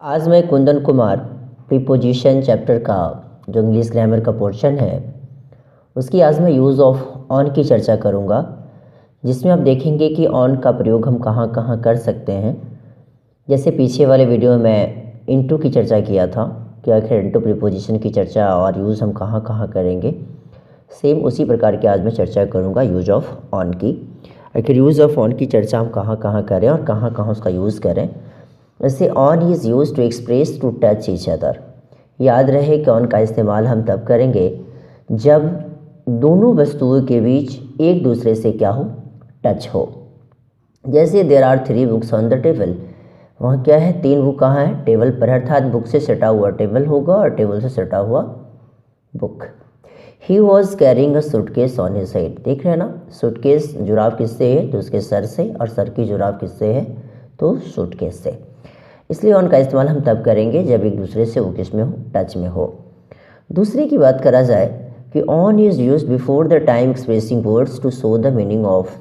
आज मैं Kundan Kumar preposition chapter का जो इंग्लिश ग्रामर का पोर्शन है उसकी आज मैं यूज़ ऑफ ऑन की चर्चा करूँगा, जिसमें आप देखेंगे कि ऑन का प्रयोग हम कहाँ कहाँ कर सकते हैं। जैसे पीछे वाले वीडियो में मैं इनटू की चर्चा किया था कि आखिर इनटू प्रीपोजिशन की चर्चा और यूज़ हम कहाँ कहाँ करेंगे, सेम उसी प्रकार की आज मैं चर्चा करूँगा यूज़ ऑफ ऑन की। आखिर यूज़ ऑफ ऑन की चर्चा हम कहाँ कहाँ करें और कहाँ कहाँ उसका यूज़ करें। वैसे on is use to express to touch each other. याद रहे कि ऑन का इस्तेमाल हम तब करेंगे जब दोनों वस्तुओं के बीच एक दूसरे से क्या हो, टच हो। जैसे there are 3 books on the table, वहाँ क्या है, 3 बुक कहाँ है, टेबल पर, अर्थात बुक से सटा हुआ टेबल होगा और टेबल से सटा हुआ book. He was carrying a suitcase on his head, देख रहे हैं ना, सूटकेस जुराब किससे है तो उसके सर से, और सर की जुराब किससे है तो सूटकेस से। इसलिए ऑन का इस्तेमाल हम तब करेंगे जब एक दूसरे से वो किस में हो, टच में हो। दूसरे की बात करा जाए कि on is use before the time expressing words to show the meaning of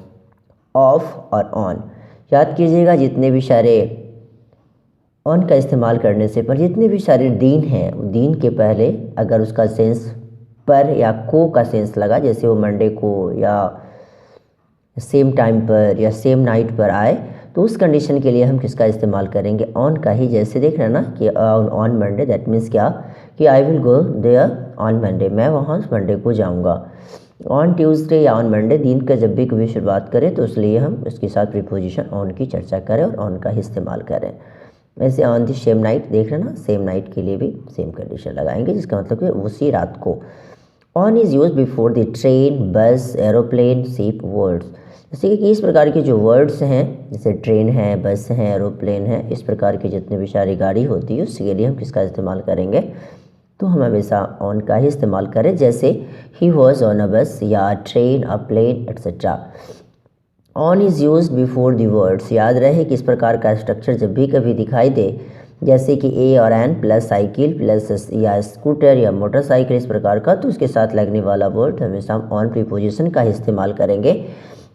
और ऑन। याद कीजिएगा जितने भी सारे ऑन का इस्तेमाल करने से पर जितने भी सारे दिन हैं, दिन के पहले अगर उसका सेंस पर या को का सेंस लगा, जैसे वो मंडे को या सेम टाइम पर या सेम नाइट पर आए, तो उस कंडीशन के लिए हम किसका इस्तेमाल करेंगे, ऑन का ही। जैसे देख रहे हैं ना कि ऑन मंडे, दैट मीन्स क्या कि I will go there on Monday, मैं वहाँ मंडे को जाऊँगा। ऑन ट्यूसडे या ऑन मंडे, दिन का जब भी कभी शुरुआत करें तो इसलिए हम इसके साथ प्रीपोजिशन ऑन की चर्चा करें और ऑन का ही इस्तेमाल करें। वैसे ऑन दी सेम नाइट, देख रहे हैं ना, सेम नाइट के लिए भी सेम कंडीशन लगाएंगे, जिसका मतलब कि उसी रात को। On is use before the train, बस, एरोप्लेन, शिप वर्ड्स। जैसे कि इस प्रकार के जो वर्ड्स हैं, जैसे ट्रेन है, बस है, एरोप्लेन है, इस प्रकार की जितने भी सारी गाड़ी होती है उसके लिए हम किसका इस्तेमाल करेंगे, तो हम हमेशा ऑन का ही इस्तेमाल करें। जैसे he was on a bus या train, a plane, etcetera. On is use before the words. याद रहे कि इस प्रकार का स्ट्रक्चर जब भी कभी दिखाई दे, जैसे कि ए और एन प्लस साइकिल प्लस या स्कूटर या मोटरसाइकिल, इस प्रकार का, तो उसके साथ लगने वाला वर्ड हमेशा हम ऑन प्रीपोजिशन का ही इस्तेमाल करेंगे।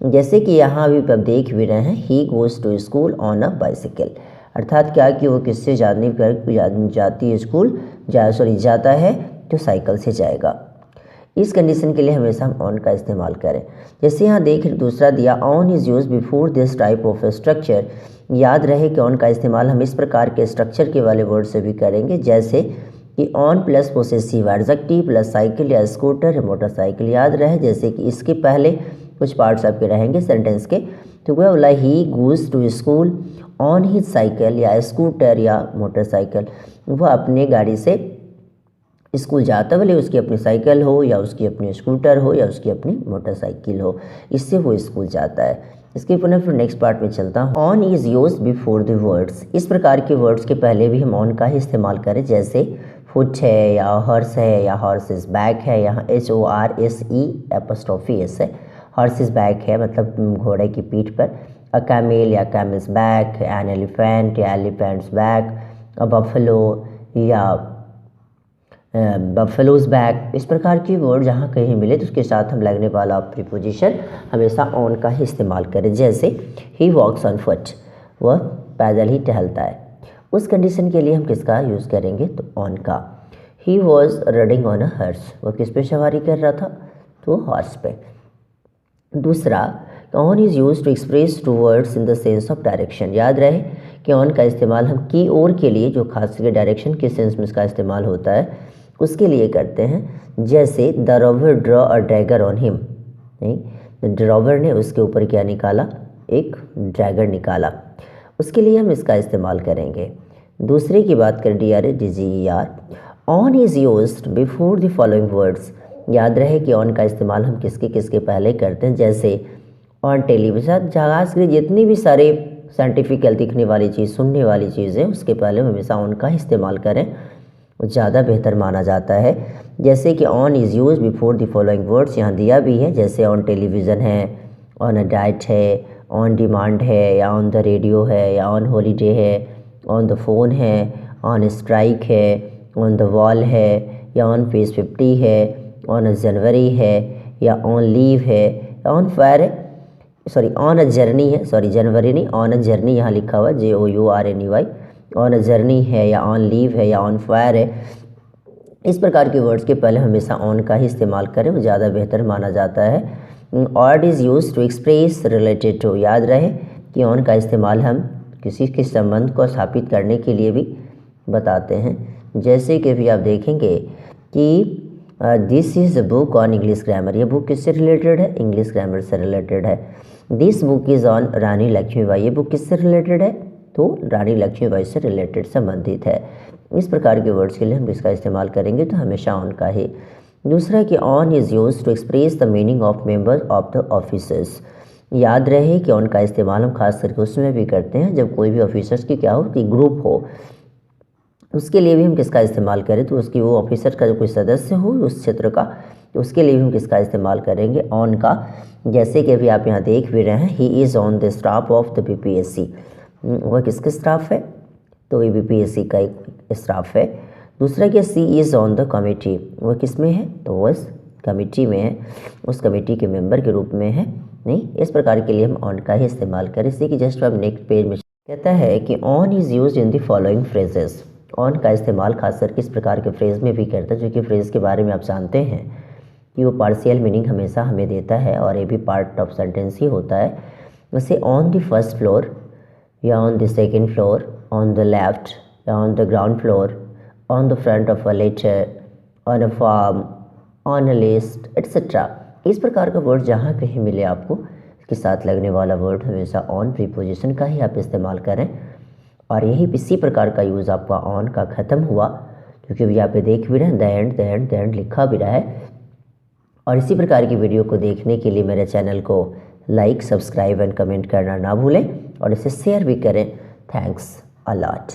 जैसे कि यहाँ भी आप देख भी रहे हैं, he goes to school on a bicycle, अर्थात क्या कि वो किससे जाती है स्कूल, जाता है तो साइकिल से जाएगा। इस कंडीशन के लिए हमेशा हम ऑन का इस्तेमाल करें। जैसे यहाँ देख दूसरा दिया, on is use before this type of structure. याद रहे कि ऑन का इस्तेमाल हम इस प्रकार के स्ट्रक्चर के वाले वर्ड से भी करेंगे, जैसे कि on plus possessive adjective plus cycle या स्कूटर या मोटरसाइकिल। याद रहे जैसे कि इसके पहले कुछ पार्ट्स आपके रहेंगे सेंटेंस के, तो वह बोला he goes to school on his cycle या स्कूटर या मोटरसाइकिल, वह अपने गाड़ी से स्कूल जाता, भले उसकी अपनी साइकिल हो या उसकी अपनी स्कूटर हो या उसकी अपनी मोटरसाइकिल हो, इससे वो स्कूल जाता है। इसके पुनः फिर नेक्स्ट पार्ट में चलता हूँ। On is use before the words. इस प्रकार के वर्ड्स के पहले भी हम ऑन का ही इस्तेमाल करें, जैसे फुट है या हॉर्स है या हॉर्सेस बैक है, यहाँ HORSE' है, हॉर्सेस बैक है मतलब घोड़े की पीठ पर, अ कैमेल या कैमल्स बैक, एन एलिफेंट या एलिफेंट्स बैक, अ बफलो या बफलोज बैक। इस प्रकार की वर्ड जहाँ कहीं मिले तो उसके साथ हम लगने वाला प्रीपोजिशन हमेशा ऑन का ही इस्तेमाल करें। जैसे ही वॉक्स ऑन फुट, वह पैदल ही टहलता है, उस कंडीशन के लिए हम किसका यूज़ करेंगे तो ऑन का। He was riding on a horse, वह किस पे सवारी कर रहा था तो हॉर्स पे। दूसरा, on is use to express to words in the sense of direction. याद रहे कि ऑन का इस्तेमाल हम की ओर के लिए, जो खास करके डायरेक्शन के सेंस में इसका इस्तेमाल होता है, उसके लिए करते हैं। जैसे the robber draw a Drager on him, नहीं, ड्रॉवर ने उसके ऊपर क्या निकाला, एक ड्रैगर निकाला, उसके लिए हम इसका इस्तेमाल करेंगे। दूसरे की बात करें, DRAGER, on is used before the following words. याद रहे कि ऑन का इस्तेमाल हम किसके किसके पहले करते हैं, जैसे ऑन टेलीविज़न, खास कर जितनी भी सारे साइंटिफिकल दिखने वाली चीज़, सुनने वाली चीज़ें, उसके पहले हमेशा ऑन का ही इस्तेमाल करें, ज़्यादा बेहतर माना जाता है। जैसे कि on is use before the following words यहाँ दिया भी है, जैसे ऑन टेलीविज़न है, ऑन अ डाइट है, ऑन डिमांड है, या ऑन द रेडियो है, या ऑन हॉलीडे है, ऑन द फोन है, ऑन स्ट्राइक है, ऑन द वॉल है, या ऑन पेज 50 है, ऑन जनवरी है, या ऑन लीव है, ऑन फायर है, ऑन अ जर्नी है, जनवरी नहीं, ऑन अ जर्नी यहाँ लिखा हुआ JOURNEY, ऑन अ जर्नी है या ऑन लीव है या ऑन फायर है, इस प्रकार के वर्ड्स के पहले हमेशा ऑन का ही इस्तेमाल करें, वो ज़्यादा बेहतर माना जाता है। Odd is use to express related to, याद रहे कि ऑन का इस्तेमाल हम किसी के संबंध को स्थापित करने के लिए भी बताते हैं। जैसे कि भी आप देखेंगे कि this is a book on English grammar, ये बुक किससे रिलेटेड है? इंग्लिश ग्रामर से रिलेटेड है। दिस बुक इज़ ऑन रानी लक्ष्मीबाई, ये बुक किससे रिलेटेड है? तो रानी लक्ष्मीबाई से रिलेटेड संबंधित है। इस प्रकार के वर्ड्स के लिए हम इसका इस्तेमाल करेंगे तो हमेशा ऑन का ही। दूसरा कि on is use to express the meaning of members of the officers, याद रहे कि ऑन का इस्तेमाल हम खास करके उसमें भी करते हैं जब कोई भी ऑफिसर्स की क्या हो कि ग्रुप हो, उसके लिए भी हम किसका इस्तेमाल करें, तो उसकी वो ऑफिसर का जो कोई सदस्य हो उस क्षेत्र का, तो उसके लिए भी हम किसका इस्तेमाल करेंगे? ऑन का। जैसे कि अभी आप यहाँ देख भी रहे हैं, he is on the staff of the BPSC, वह किसका स्टाफ है? तो ये BPSC का एक स्टाफ है। दूसरा कि सी इज़ ऑन द कमेटी, वह किस में है? तो वह इस कमेटी में है, उस कमेटी के मेंबर के रूप में है। नहीं, इस प्रकार के लिए हम ऑन का ही इस्तेमाल करें। इसी कि जस्ट अब नेक्स्ट पेज में कहता है कि on is use in the following phrases, on का इस्तेमाल खासकर किस प्रकार के फ्रेज में भी करता है, जो कि फ्रेज के बारे में आप जानते हैं कि वो पार्शियल मीनिंग हमेशा हमें देता है और ये भी पार्ट ऑफ सेंटेंस ही होता है। वैसे ऑन द फर्स्ट फ्लोर या on the second floor, on the left या on the ground floor, on the front of a letter, on a form, on a list etcetera, इस प्रकार का word जहाँ कहीं मिले आपको इसके साथ लगने वाला वर्ड हमेशा ऑन प्रीपोजिशन का ही आप इस्तेमाल करें। और यही इसी प्रकार का यूज़ आपका ऑन का ख़त्म हुआ, क्योंकि अभी यहाँ पे देख भी रहे हैं द एंड लिखा भी रहा है। और इसी प्रकार की वीडियो को देखने के लिए मेरे चैनल को लाइक, सब्सक्राइब एंड कमेंट करना ना भूलें और इसे शेयर भी करें। Thanks a lot.